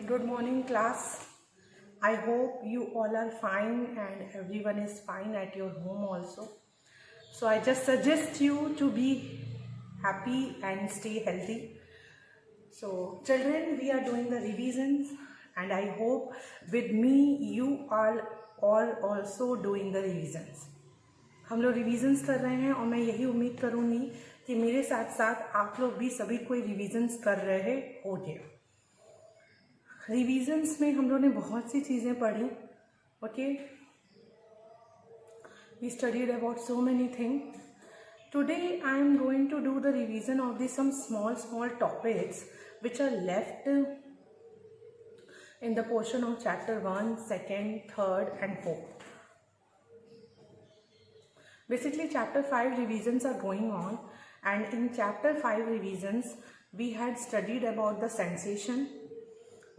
Good morning, class. I hope you all are fine and everyone is fine at your home also. So I just suggest you to be happy and stay healthy. So children, we are doing the revisions and I hope with me you are all also doing the revisions. हम लोग revisions कर रहे हैं और मैं यही उम्मीद करूँगी कि मेरे साथ साथ आप लोग भी सभी कोई रिविजन्स कर रहे होंगे। रिविजन्स में हम लोगों ने बहुत सी चीज़ें पढ़ी। Okay, we studied about so many thing. Today I am going to do the revision of the some small topics which are left in the portion of chapter 1, 2nd, 3rd and 4th. Basically chapter 5 revisions are going on, and in chapter 5 revisions we had studied about the sensation,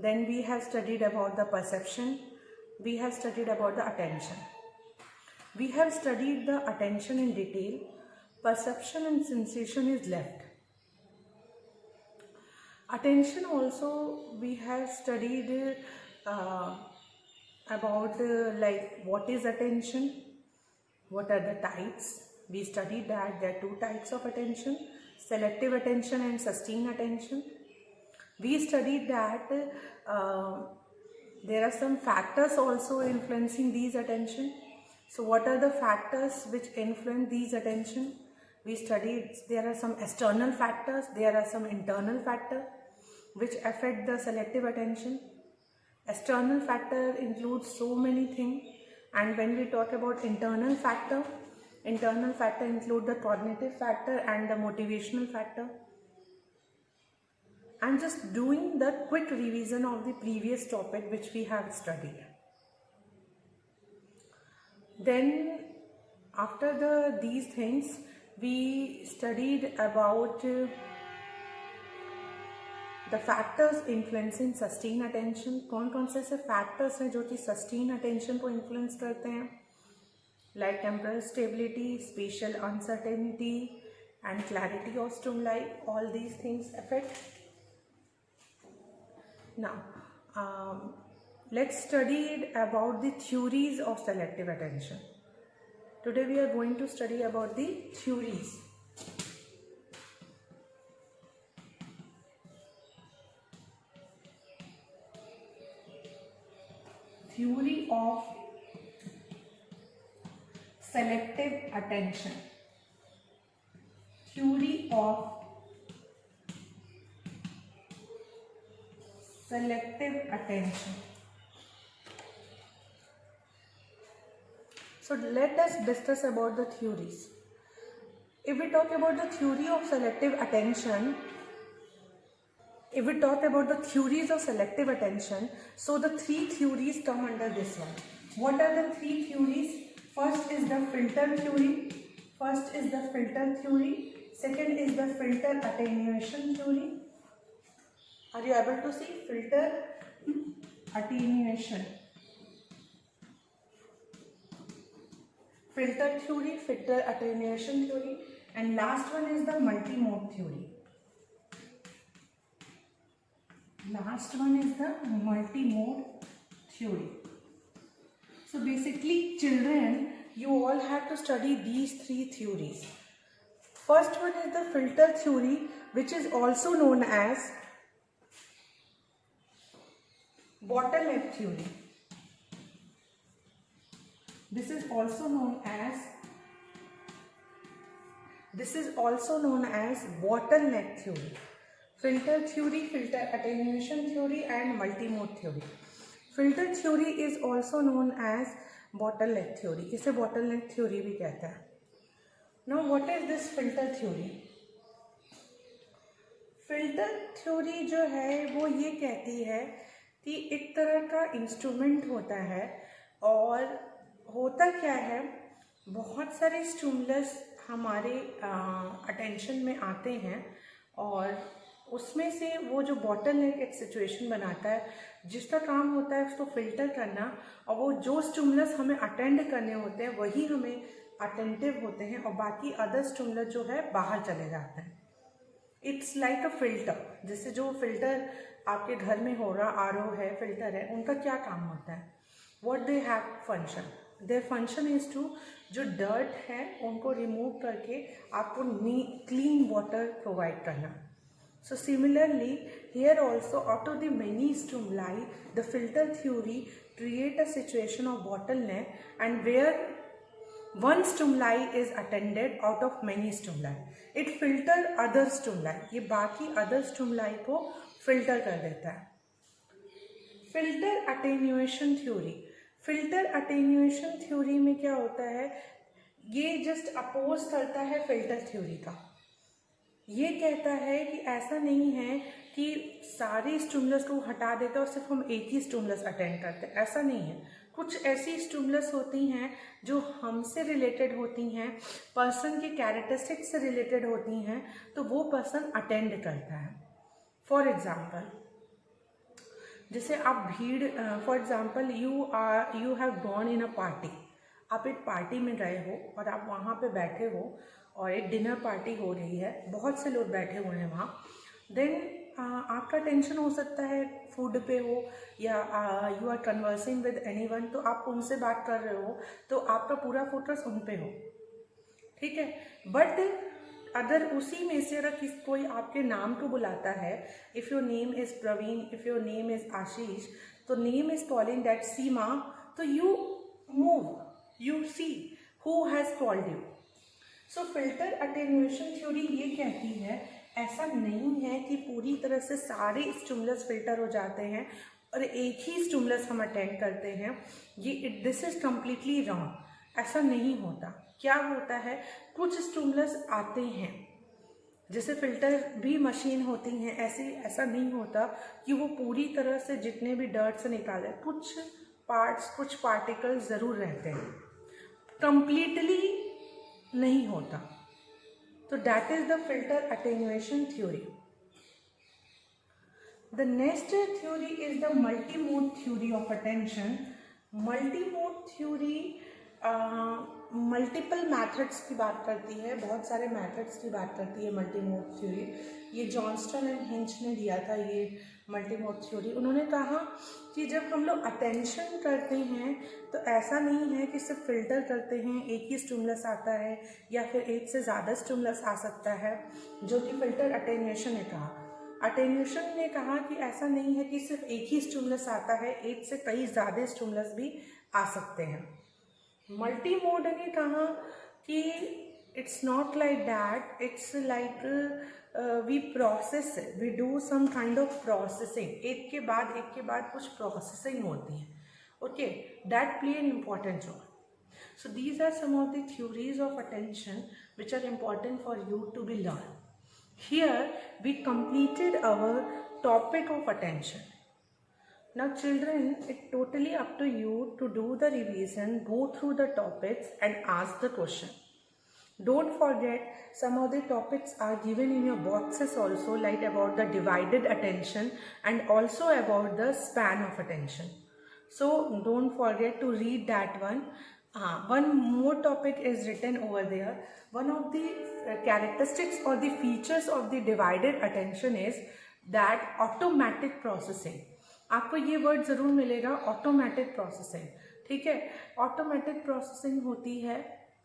then we have studied about the perception, we have studied about the attention. We have studied the attention in detail. Perception and sensation is left. Attention also we have studied about like what is attention, what are the types. We studied that there are two types of attention, selective attention and sustained attention. We studied that there are some factors also influencing these attention. So what are the factors which influence these attention? We studied there are some external factors, there are some internal factors which affect the selective attention. External factor includes so many things, and when we talk about internal factor include the cognitive factor and the motivational factor. I'm just doing the quick revision of the previous topic which we have studied. Then after these things we studied about the factors influencing sustained attention. कौन कौन से ऐसे factors हैं जो कि sustained attention को influence करते हैं, like temporal stability, spatial uncertainty and clarity of stimuli. All these things affect. Now let's study about the theories of selective attention. Today we are going to study about the theories. Theory of selective attention. Theory of selective attention. So let us discuss about the theories. If we talk about the theory of selective attention, if we talk about the theories of selective attention, so the three theories come under this one. What are the three theories? First is the filter theory. Second is the filter attenuation theory. Are you able to see? Filter attenuation. Filter theory, filter attenuation theory, and last one is the multimode theory. Last one is the multimode theory. So basically children, you all have to study these three theories. First one is the filter theory, which is also known as bottleneck theory. This is also known as bottleneck theory. Filter theory, filter attenuation theory and multimode theory. Filter theory is also known as bottleneck theory. इसे bottleneck theory भी कहते हैं. Now what is this filter theory? Filter theory जो है वो ये कहती है कि एक तरह का इंस्ट्रूमेंट होता है, और होता क्या है, बहुत सारे स्टिमुलस हमारे अटेंशन में आते हैं और उसमें से वो जो बॉटलनेक एक सिचुएशन बनाता है, जिसका काम होता है उसको फिल्टर करना, और वो जो स्टिमुलस हमें अटेंड करने होते हैं वही हमें अटेंटिव होते हैं और बाकी अदर स्टिमुलस जो है बाहर चले जाते हैं. It's like a filter. जैसे जो फिल्टर आपके घर में हो रहा आरओ है, फिल्टर है, उनका क्या काम होता है? What they have function, their function is to, जो डर्ट है उनको रिमूव करके आपको क्लीन वाटर प्रोवाइड करना. So similarly, here also out of the many stimuli, the filter theory create a situation of bottleneck, and where one stimuli is attended out of many stimuli, it filter other stimuli. ये बाकी other stimuli को filter कर देता है. Filter attenuation theory. Filter attenuation theory में क्या होता है? ये just oppose करता है filter theory का. ये कहता है कि ऐसा नहीं है कि सारे स्टिमुलस को हटा देते और सिर्फ हम एक ही स्टिमुलस अटेंड करते हैं, ऐसा नहीं है. कुछ ऐसी स्टिमुलस होती हैं जो हमसे रिलेटेड होती हैं, पर्सन के कैरेक्टरिस्टिक्स से रिलेटेड होती हैं, तो वो पर्सन अटेंड करता है. फॉर एग्जाम्पल, जैसे आप भीड़, for example you have gone in a party. आप एक पार्टी में गए हो और आप वहाँ पे बैठे हो और एक डिनर पार्टी हो रही है, बहुत से लोग बैठे हुए हैं वहाँ. देन आपका टेंशन हो सकता है फूड पे हो, या you are conversing with anyone, तो आप उनसे बात कर रहे हो तो आपका पूरा फोकस उन पे हो, ठीक है. बट अगर उसी में से अगर कोई आपके नाम को बुलाता है, if your name is Praveen, if your name is Ashish, तो name is calling that Seema, तो you move, you see who has called you. So filter attenuation theory ये कहती है ऐसा नहीं है कि पूरी तरह से सारे स्टिमुलस फिल्टर हो जाते हैं और एक ही स्टिमुलस हम अटेंड करते हैं. ये दिस इज़ कम्प्लीटली रॉन्ग. ऐसा नहीं होता. क्या होता है, कुछ स्टिमुलस आते हैं, जैसे फिल्टर भी मशीन होती हैं, ऐसा नहीं होता कि वो पूरी तरह से जितने भी डर्ट से निकाले. कुछ पार्ट्स, कुछ पार्टिकल्स ज़रूर रहते हैं, कंप्लीटली नहीं होता. तो that is the filter attenuation theory. The next theory is the multimode theory of attention. Multimode theory multiple methods की बात करती है, बहुत सारे मैथड्स की बात करती है मल्टीमोड थ्योरी. ये जॉनस्टन एंड हिंच ने दिया था ये मल्टीमोड थ्योरी. उन्होंने कहा कि जब हम लोग अटेंशन करते हैं तो ऐसा नहीं है कि सिर्फ फिल्टर करते हैं, एक ही स्टिमुलस आता है या फिर एक से ज़्यादा स्टिमुलस आ सकता है, जो कि फिल्टर अटेन्यूएशन ने कहा. अटेन्यूएशन ने कहा कि ऐसा नहीं है कि सिर्फ एक ही स्टिमुलस आता है, एक से कई ज़्यादा स्टिमुलस भी आ सकते हैं. मल्टीमोड ने कहा कि it's not like that, it's like we process, we do some kind of processing. एक के बाद कुछ प्रोसेसिंग होती है. Okay, that play an important role. So these are some of the theories of attention which are important for you to be learn. Here we completed our topic of attention. Now children, it's totally up to you to do the revision, go through the topics and ask the question. Don't forget, some of the topics are given in your boxes also, like about the divided attention and also about the span of attention. So don't forget to read that one. One more topic is written over there. One of the characteristics or the features of the divided attention is that automatic processing. आपको ये word ज़रूर मिलेगा, automatic processing. ठीक है, automatic processing होती है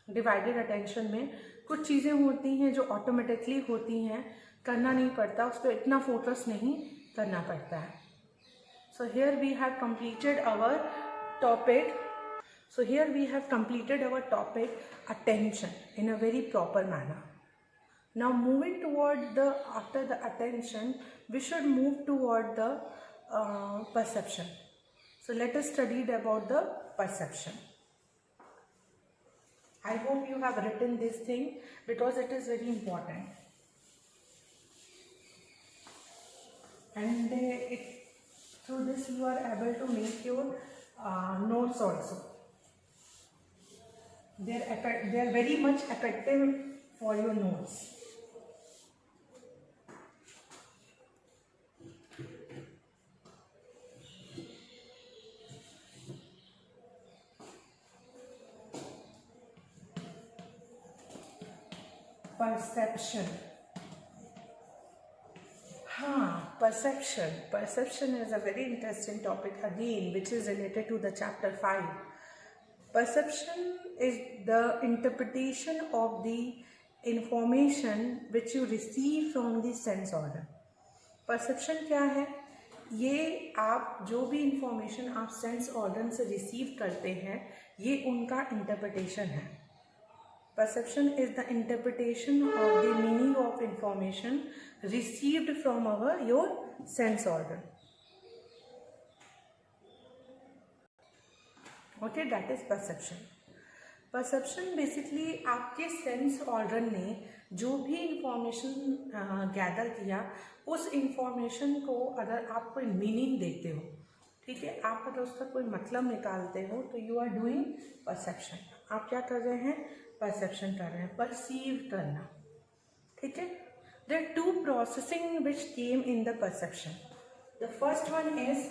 divided attention में. कुछ चीज़ें होती हैं जो ऑटोमेटिकली होती हैं, करना नहीं पड़ता, उस पर इतना फोकस नहीं करना पड़ता है. So here we have completed our topic. attention in a very proper manner. Now moving toward after the attention, we should move toward the perception. So let us study about the perception. I hope you have written this thing because it is very important. And through this you are able to make your notes also. They are very much effective for your notes. Perception. हाँ, Perception is a very interesting topic again, which is related to the chapter 5. Perception is the interpretation of the information which you receive from the sense organ. Perception क्या है? ये आप जो भी information आप sense organ से receive करते हैं, ये उनका इंटरप्रिटेशन है. Perception is the interpretation of the meaning of information received from your sense organ. Okay, that is perception. Perception basically आपके सेंस ऑर्गन ने जो भी इंफॉर्मेशन गैदर किया, उस इंफॉर्मेशन को अगर आप कोई मीनिंग देते हो, ठीक है, आप अगर उसका कोई मतलब निकालते हो, तो यू आर डूइंग परसेप्शन. आप क्या कर रहे हैं? परसेप्शन कर रहे हैं, परसीव करना. ठीक है. There are two processing which came in the perception. The first one is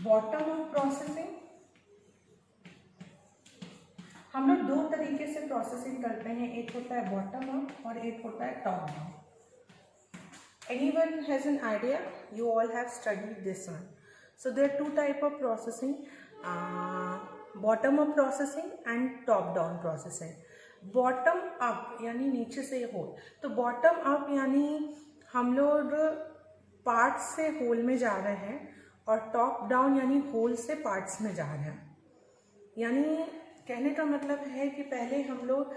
bottom up processing. हम लोग दो तरीके से प्रोसेसिंग करते हैं. एक होता है बॉटम अप और एक होता है top down. Anyone has an idea? You all have studied this one. So there are two type of processing, bottom up processing and top down processing. Bottom up यानी नीचे से होल. तो bottom up यानी हम लोग parts से whole में जा रहे हैं, और टॉप डाउन यानी होल से पार्ट्स में जा रहे हैं. यानी कहने का मतलब है कि पहले हम लोग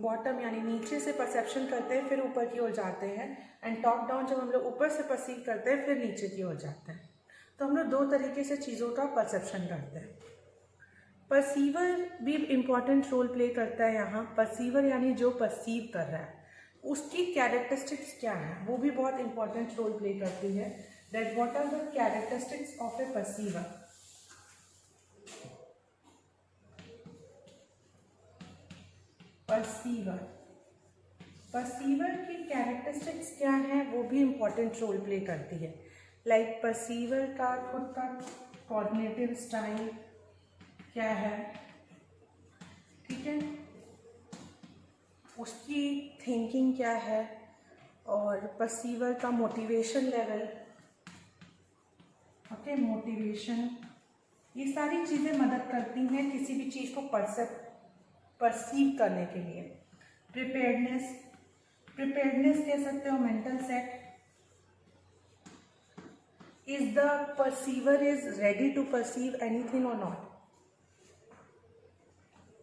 बॉटम यानी नीचे से परसेप्शन करते हैं, फिर ऊपर की ओर जाते हैं, एंड टॉप डाउन जब हम लोग ऊपर से परसीव करते हैं, फिर नीचे की ओर जाते हैं. तो हम लोग दो तरीके से चीज़ों का परसेप्शन करते हैं. परसीवर भी इम्पॉर्टेंट रोल प्ले करता है यहाँ. परसीवर यानी जो परसीव कर रहा है, उसकी कैरेक्टरिस्टिक्स क्या है, वो भी बहुत इंपॉर्टेंट रोल प्ले करती है. That what are the characteristics of a perceiver. Perceiver की कैरेक्टरिस्टिक्स क्या है, वो भी इम्पॉर्टेंट रोल प्ले करती है. लाइक परसीवर का खुद का कॉग्निटिव स्टाइल क्या है, ठीक है, उसकी थिंकिंग क्या है, और परसीवर का मोटिवेशन लेवल. ओके, मोटिवेशन, ये सारी चीज़ें मदद करती हैं किसी भी चीज़ को परसीव करने के लिए. प्रिपेयर्डनेस कह सकते हो, mental set. Is the perceiver is ready to perceive anything और नॉट.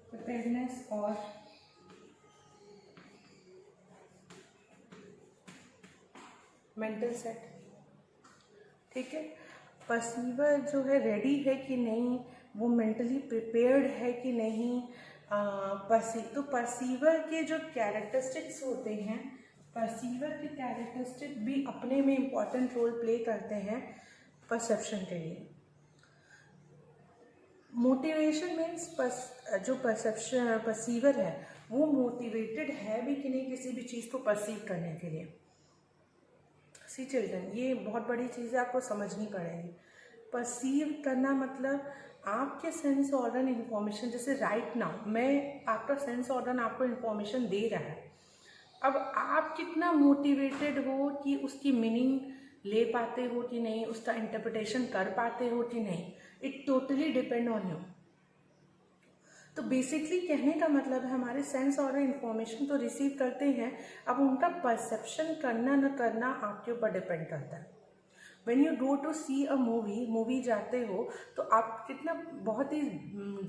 प्रिपेयर्डनेस और मेंटल सेट. ठीक है. परसीवर जो है रेडी है कि नहीं, वो मेंटली प्रिपेयर्ड है कि नहीं. तो परसीवर के जो कैरेक्टरिस्टिक्स होते हैं, परसीवर के कैरेक्टरिस्टिक भी अपने में इम्पॉर्टेंट रोल प्ले करते हैं परसेप्शन के लिए. मोटिवेशन मीन्स जो परसीवर है वो मोटिवेटेड है भी कि नहीं किसी भी चीज़ को परसीव करने के लिए. सी चिल्ड्रन, ये बहुत बड़ी चीज़ है, आपको समझनी पड़ेगी. परसीव करना मतलब आपके सेंस ऑर्गन इन्फॉर्मेशन, जैसे राइट नाउ मैं आपका सेंस ऑर्गन आपको इन्फॉर्मेशन दे रहा है. अब आप कितना मोटिवेटेड हो कि उसकी मीनिंग ले पाते हो कि नहीं, उसका इंटरप्रिटेशन कर पाते हो कि नहीं, it totally depend on you. तो बेसिकली कहने का मतलब है हमारे सेंस ऑर्गन इन्फॉर्मेशन तो रिसीव करते हैं, अब उनका परसेप्शन करना न करना आपके ऊपर डिपेंड करता है. When you go to see a movie जाते हो तो आप कितना बहुत ही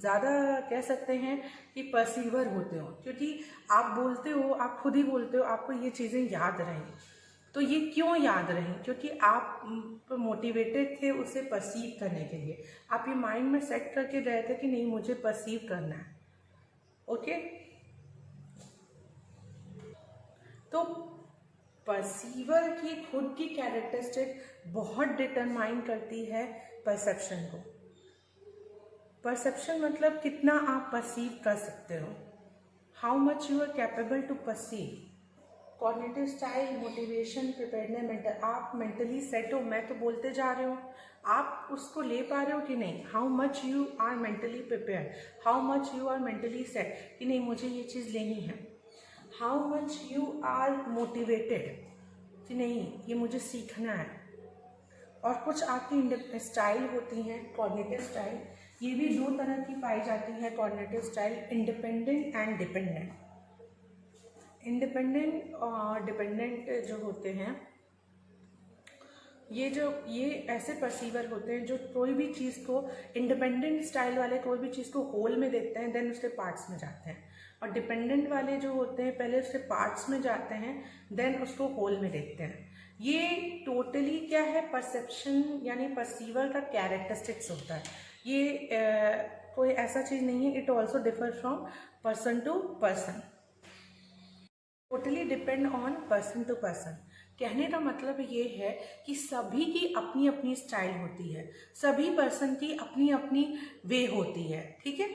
ज़्यादा कह सकते हैं कि परसीवर होते हो, क्योंकि आप बोलते हो, आप खुद ही बोलते हो आपको ये चीज़ें याद रहीं. तो ये क्यों याद रहीं? क्योंकि आप मोटिवेटेड थे उसे परसीव करने के लिए. आप ये माइंड में सेट करके गए थे कि नहीं मुझे परसीव करना है. ओके. तो परसीवर की खुद की कैरेक्टरिस्टिक बहुत डिटरमाइन करती है परसेप्शन को. परसेप्शन मतलब कितना आप परसीव कर सकते हो, how much you are capable to perceive. Cognitive style, motivation, preparedness, mental. आप मेंटली सेट हो, मैं तो बोलते जा रहे हो, आप उसको ले पा रहे हो कि नहीं. How much you are mentally prepared, how much you are mentally set कि नहीं मुझे ये चीज़ लेनी है. How much you are motivated कि नहीं ये मुझे सीखना है। और कुछ आपकी स्टाइल होती हैं कॉग्निटिव स्टाइल, ये भी दो तरह की पाई जाती है cognitive style, independent and dependent. Independent और डिपेंडेंट जो होते हैं ये ऐसे परसीवर होते हैं जो कोई भी चीज़ को, इंडिपेंडेंट स्टाइल वाले कोई भी चीज़ को होल में देखते हैं देन उसके पार्ट्स में जाते हैं, और डिपेंडेंट वाले जो होते हैं पहले उसके पार्ट्स में जाते हैं देन उसको होल में देखते हैं। ये टोटली क्या है, परसेप्शन यानी परसीवर का कैरेक्टरिस्टिक्स होता है। ये कोई ऐसा चीज़ नहीं है, it also differ from person to person, totally depend on person to person. कहने का मतलब ये है कि सभी की अपनी अपनी स्टाइल होती है, सभी पर्सन की अपनी अपनी वे होती है, ठीक है।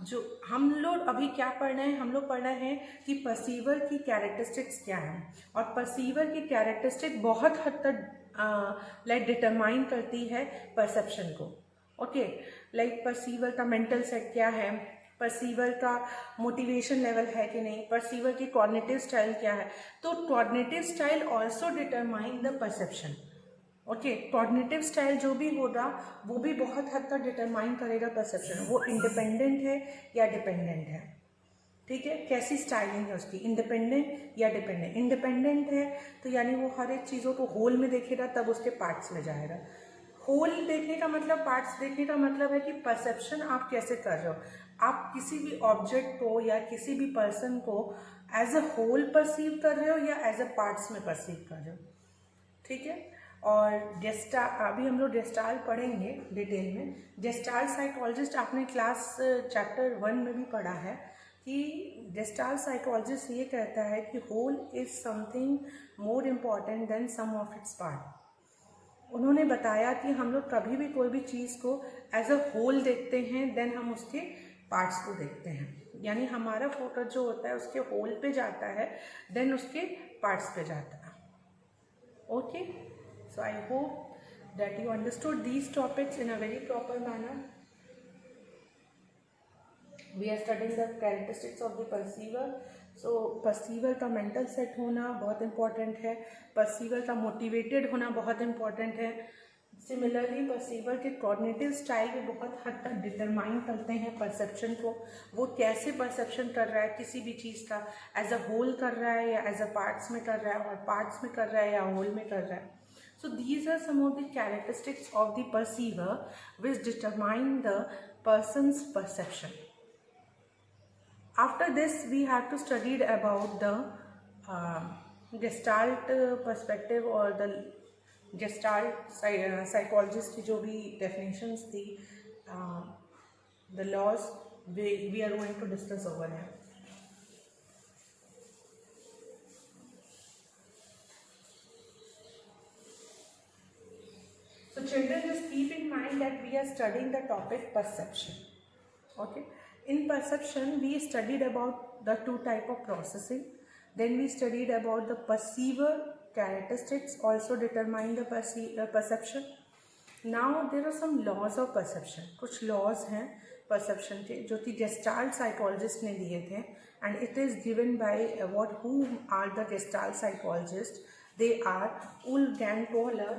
जो हम लोग अभी क्या पढ़ रहे हैं, हम लोग पढ़ रहे हैं कि परसीवर की कैरेक्टरिस्टिक्स क्या हैं, और परसीवर की कैरेक्टरिस्टिक बहुत हद तक लाइक डिटरमाइन करती है परसेप्शन को। ओके, लाइक परसीवर का मेंटल सेट क्या है, परसीवर का मोटिवेशन लेवल है कि नहीं, परसीवर की कॉग्निटिव स्टाइल क्या है। तो cognitive style also determine the perception. Okay, cognitive style जो भी होगा वो भी बहुत हद तक डिटरमाइन करेगा परसेप्शन, वो इंडिपेंडेंट है या डिपेंडेंट है, ठीक है। कैसी स्टाइलिंग है उसकी, इंडिपेंडेंट या डिपेंडेंट। इंडिपेंडेंट है तो यानी वो हर एक चीज़ों को होल में देखेगा तब उसके पार्ट्स में जाएगा। होल देखने का मतलब, पार्ट्स देखने का मतलब है कि परसेप्शन आप कैसे कर रहे हो, आप किसी भी ऑब्जेक्ट को या किसी भी पर्सन को एज अ होल परसीव कर रहे हो या एज अ पार्ट्स में परसीव कर रहे हो, ठीक है। और अभी हम लोग गेस्टाल्ट पढ़ेंगे डिटेल में। गेस्टाल्ट साइकोलॉजिस्ट आपने क्लास चैप्टर 1 में भी पढ़ा है कि गेस्टाल्ट साइकोलॉजिस्ट ये कहता है कि whole is something more important than some of its part. उन्होंने बताया कि हम लोग कभी भी कोई भी चीज़ को एज अ होल देखते हैं देन हम उसके पार्ट्स को देखते हैं, यानी हमारा फोकस जो होता है उसके होल पे जाता है देन उसके पार्ट्स पे जाता है। Okay, so I hope that you understood these topics in a very proper manner. We are studying the characteristics of the perceiver. So perceiver का mental set होना बहुत important है, perceiver का motivated होना बहुत important है। सिमिलरली परसीवर के cognitive style भी बहुत हद तक डिटरमाइन करते हैं परसेप्शन को, वो कैसे परसेप्शन कर रहा है किसी भी चीज़ का, एज अ होल कर रहा है या एज अ पार्ट्स में कर रहा है, और पार्ट्स में कर रहा है या होल में कर रहा है। So these are some of the characteristics of the perceiver which determine the person's perception. After this we have to study about the Gestalt perspective or the Gestalt psychologist की जो भी definitions थी, the laws we are going to discuss over here. So children, just keep in mind that we are studying the topic perception. Okay, in perception we studied about the two type of processing, then we studied about the perceiver characteristics also determine the perception. Now there are some laws of perception, कुछ laws हैं perception के जो कि Gestalt psychologist ने दिए थे, and it is given by who are the Gestalt psychologists. They are Wolfgang Kohler,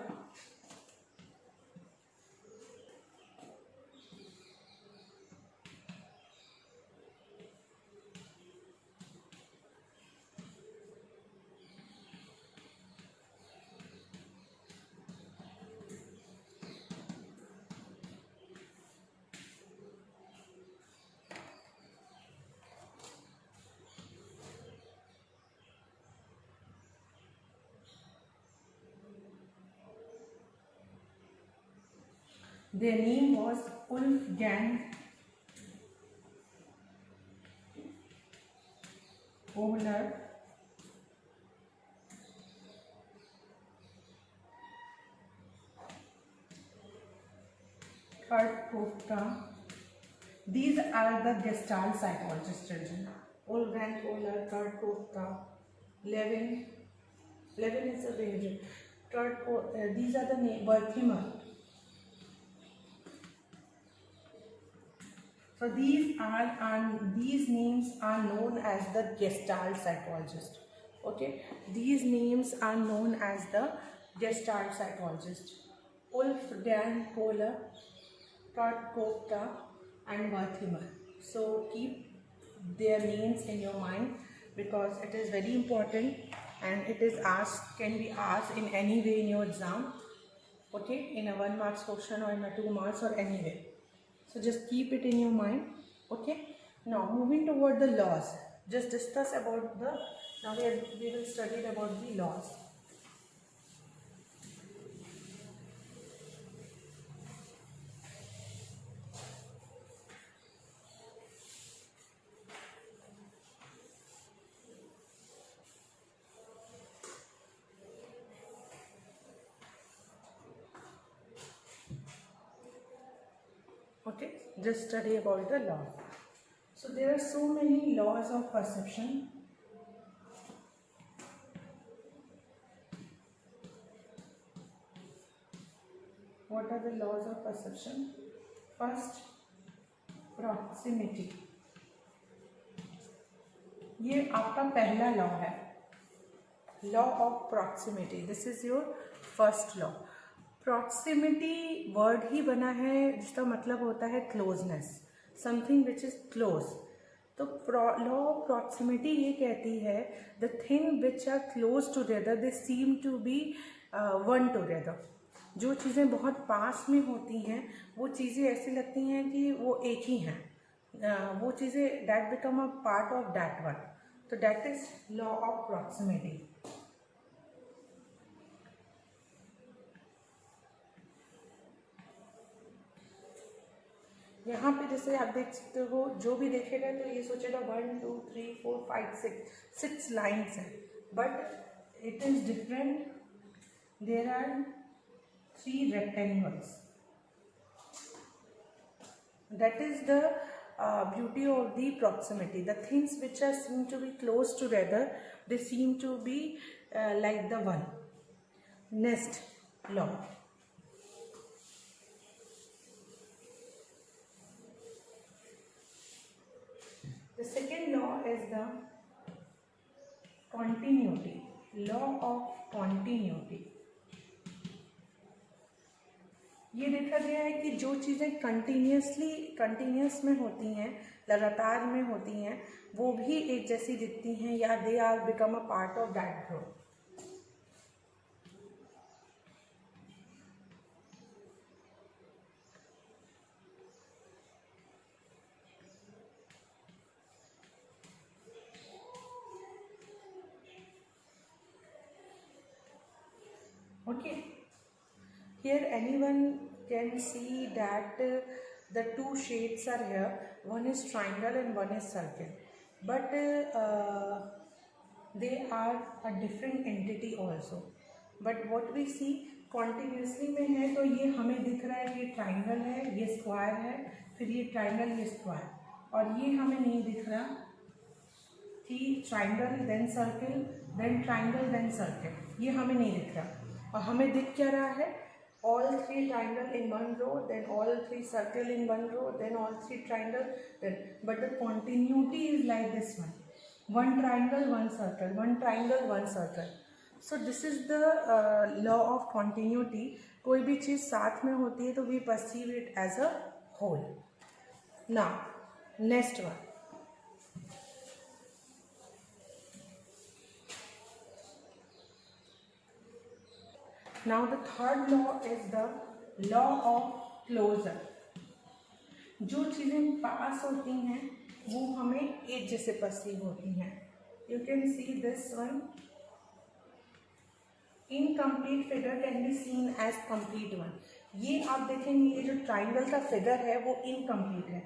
their name was Wolfgang Kohler, Kurt Koepka. These are the Gestalt psychologists, children. Wolfgang Kohler, Kurt Koepka, Levin is a range. These are the name. Wertheimer. So these names are known as the Gestalt psychologist. Okay, these names are known as the Gestalt psychologist. Wolfgang Kohler, Kurt Koepka, and Wertheimer. So keep their names in your mind because it is very important and it is asked, can be asked in any way in your exam. Okay, in a 1 marks question or in a 2 marks or anywhere. So just keep it in your mind. Okay, now moving toward the laws. Just discuss about the, now we will study about the laws. Okay, just study about the law. So there are so many laws of perception. What are the laws of perception? First, proximity. ये आपका पहला law है, law of proximity. This is your first law. Proximity word ही बना है जिसका मतलब होता है closeness, something which is close. तो लॉ ऑफ प्रॉक्सिमिटी ये कहती है the thing which are close together they seem to be one together. जो चीज़ें बहुत पास में होती हैं वो चीज़ें ऐसी लगती हैं कि वो एक ही हैं. वो चीज़ें that become a part of that one. तो that is law of proximity. यहाँ पे जैसे आप देख सकते हो, जो भी देखेगा तो ये सोचेगा 1 2 3 4 5 6 लाइन्स हैं, but it is different. There are 3 rectangles. That is the beauty of the proximity. The things which are seem to be close together, they seem to be like the one. Next law. The second law is the continuity. Law of continuity. ये देखा गया है कि जो चीज़ें continuous में होती हैं, लगातार में होती हैं, वो भी एक जैसी दिखती हैं या they are become a part of that group. Okay, here anyone can see that the two shades are here. One is triangle and one is circle, but they are a different entity also. But what we see continuously में है तो ये हमें दिख रहा है कि triangle है, ये स्क्वायर है, फिर ये ट्राइंगल, ये स्क्वायर, और ये हमें नहीं दिख रहा कि triangle then circle then triangle then circle. ये हमें नहीं दिख रहा. और हमें दिख क्या रहा है? all 3 triangle in one row, then all 3 circle in one row, then all 3 triangle, then but the continuity is like this one. One triangle, one circle, one triangle, one circle. So this is the law of continuity. कोई भी चीज़ साथ में होती है तो we perceive it as a whole. Now next one. Now the third law is the law of closure. जो चीज़ें पास होती हैं वो हमें एक जैसे परसीव होती हैं. You can see this one. Incomplete figure can be seen as complete one. ये आप देखेंगे ये जो ट्राइंगल का फिगर है वो इनकम्प्लीट है.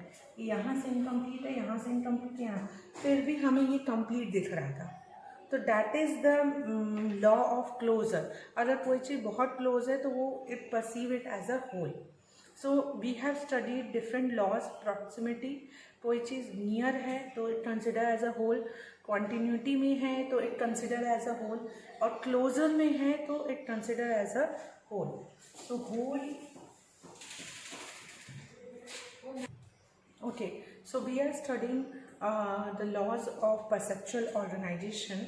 यहाँ से इनकम्प्लीट है, यहाँ से इनकम्प्लीट है, यहाँ फिर भी हमें ये कंप्लीट दिख रहा था. तो that is the law of closure. अगर कोई चीज़ बहुत क्लोज है तो वो it perceive it as a whole. So we have studied different laws. Proximity, कोई चीज़ नियर है तो it consider as a whole, continuity में है तो it consider as a whole, और क्लोजर में है तो it consider as a whole. तो whole. Okay, so we are studying the laws of perceptual organization.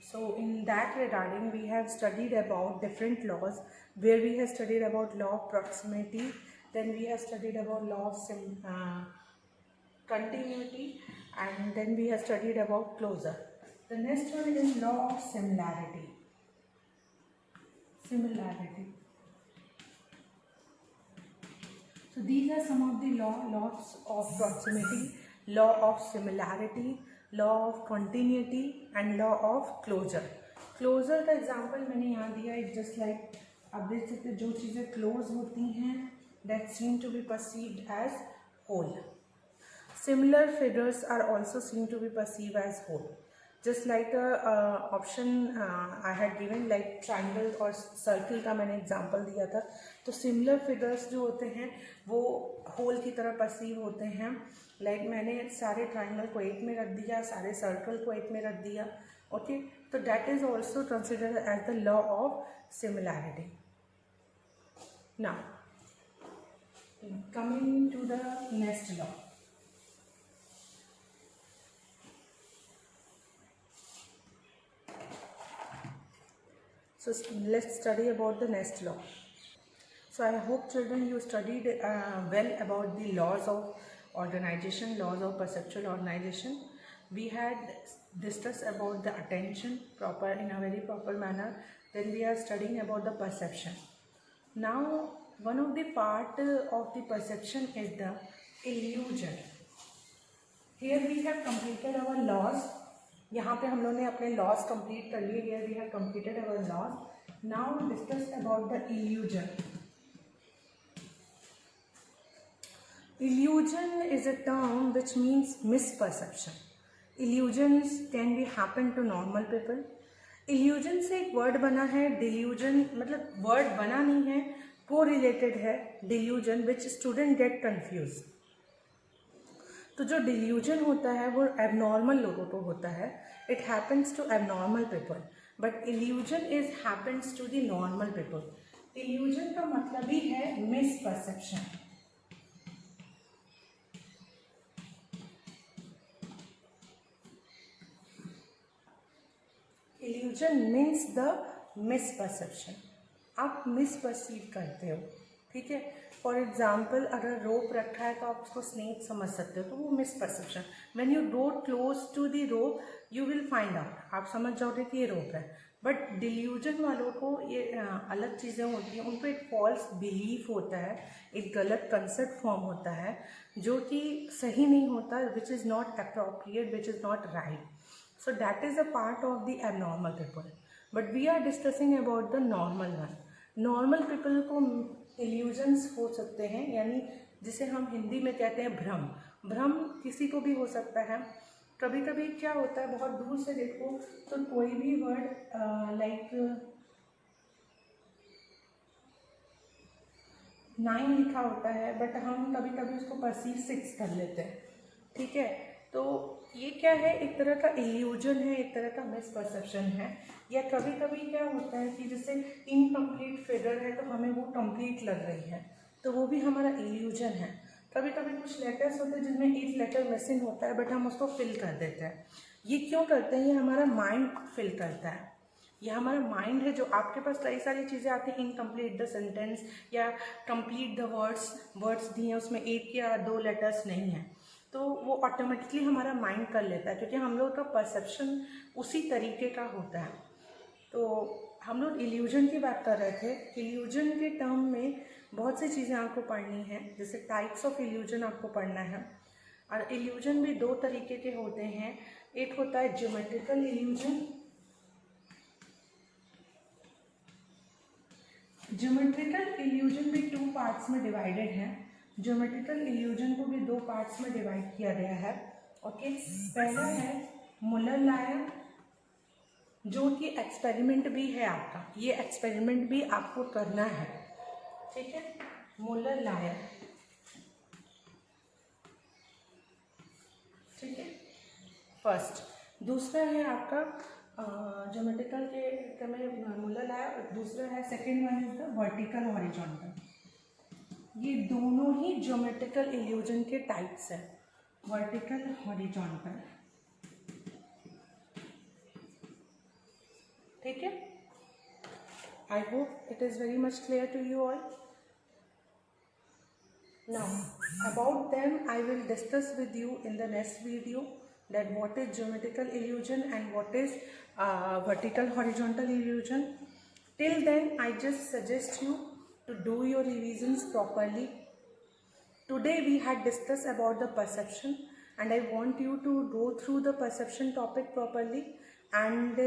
So in that regarding, we have studied about different laws, where we have studied about law of proximity, then we have studied about law of continuity, and then we have studied about closure. The next one is law of similarity. So these are some of the laws of proximity, law of similarity, law of continuity and law of closure. Closure का example मैंने यहाँ दिया है, just like आप देख सकते जो चीज़ें क्लोज होती हैं that seem to be perceived as whole. Similar figures are also seen to be perceived as whole. Just like option I had given, like triangle और circle का मैंने example दिया था. तो similar figures जो होते हैं वो whole की तरह perceive होते हैं. Like मैंने सारे triangle को एक में रख दिया, सारे circle को एक में रख दिया. Okay, so that is also considered as the law of similarity. Now, coming to the next law. So let's study about the next law. So I hope children you studied well about the laws of organization, laws of perceptual organization. We had discussed about the attention proper in a very proper manner. Then we are studying about the perception. Now one of the part of the perception is the illusion. Here we have completed our laws. यहाँ पे हम लोग ने अपने laws complete कर लिए. Here we have completed our laws. Now discuss about the illusion. Illusion is a term which means misperception. Illusions can be happen to normal people. Illusion से एक वर्ड बना है डिल्यूजन, मतलब वर्ड बना नहीं है, को रिलेटेड है delusion, which student get confuse. तो जो डिल्यूजन होता है वो एबनॉर्मल लोगों को होता है. It happens to abnormal people, but illusion is happens to the normal people. Illusion का मतलब ही है misperception. Illusion means the misperception. आप मिसपरसीव करते हो. ठीक है. फॉर एग्जाम्पल अगर रोप रखा है तो आप उसको स्नेक समझ सकते हो, तो वो misperception. When you do close to the rope you will find out, आप समझ जाओगे कि ये रोप है. बट डिल्यूजन वालों को ये अलग चीज़ें होती हैं. उनको एक फॉल्स बिलीफ होता है, एक गलत कंसेप्ट फॉर्म होता है जो कि सही नहीं होता, which is not appropriate, which is not right. So that is a part of the abnormal people. But we are discussing about the normal one. Normal people को इल्यूजन्स हो सकते हैं, यानी जिसे हम हिंदी में कहते हैं भ्रम. भ्रम किसी को भी हो सकता है. कभी कभी क्या होता है, बहुत दूर से देखो तो कोई भी वर्ड लाइक 9 लिखा होता है, बट हम कभी कभी उसको परसीव 6 कर लेते हैं. ठीक है. तो ये क्या है, एक तरह का इल्यूजन है, एक तरह का मिसपरसेप्शन है. या कभी कभी क्या होता है कि जैसे इनकम्प्लीट फिगर है तो हमें वो कंप्लीट लग रही है, तो वो भी हमारा इल्यूजन है. कभी कभी कुछ लेटर्स होते हैं जिनमें एक लेटर मिसिंग होता है, बट हम उसको फिल कर देते हैं. ये क्यों करते हैं? ये हमारा माइंड फिल करता है. ये हमारा माइंड है, जो आपके पास कई सारी चीज़ें आती हैं, इनकम्प्लीट द सेंटेंस या कंप्लीट द वर्ड्स दिए हैं, उसमें 1 या 2 लेटर्स नहीं हैं, तो वो ऑटोमेटिकली हमारा माइंड कर लेता है, क्योंकि हम लोग का परसेप्शन उसी तरीके का होता है. तो हम लोग इल्यूजन की बात कर रहे थे. इल्यूजन के टर्म में बहुत सी चीज़ें आपको पढ़नी है, जैसे टाइप्स ऑफ इल्यूजन आपको पढ़ना है. और इल्यूजन भी 2 तरीके के होते हैं. एक होता है ज्योमेट्रिकल इल्यूजन. ज्योमेट्रिकल इल्यूजन भी 2 पार्ट्स में डिवाइडेड है. ज्योमेट्रिकल इल्यूजन को भी 2 पार्ट्स में डिवाइड किया गया है. ओके. पहला है मुलर-लायर, जो कि एक्सपेरिमेंट भी है आपका. ये एक्सपेरिमेंट भी आपको करना है. ठीक है. मुलर-लायर. ठीक है, फर्स्ट. दूसरा है आपका ज्योमेट्रिकल के में मुलर-लायर. दूसरा है, second one is the vertical horizontal. ये दोनों ही ज्योमेट्रिकल इल्यूजन के टाइप्स हैं. Vertical horizontal. ठीक है? I hope it is very much clear to you all. Now, about them I will discuss with you in the next video, that what is geometrical illusion and what is vertical horizontal illusion. Till then, I just suggest you to do your revisions properly. Today we had discussed about the perception, and I want you to go through the perception topic properly and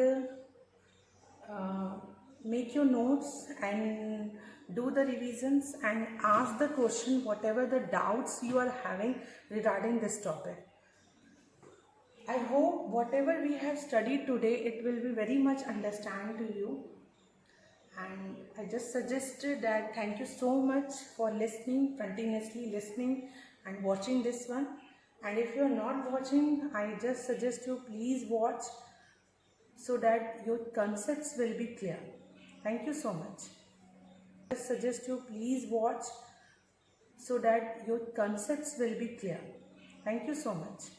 make your notes and do the revisions and ask the question whatever the doubts you are having regarding this topic. I hope whatever we have studied today, it will be very much understand to you. And I just suggested that thank you so much for listening, continuously listening and watching this one. And if you are not watching, I just suggest you please watch so that your concepts will be clear. Thank you so much. I just suggest you please watch so that your concepts will be clear. Thank you so much.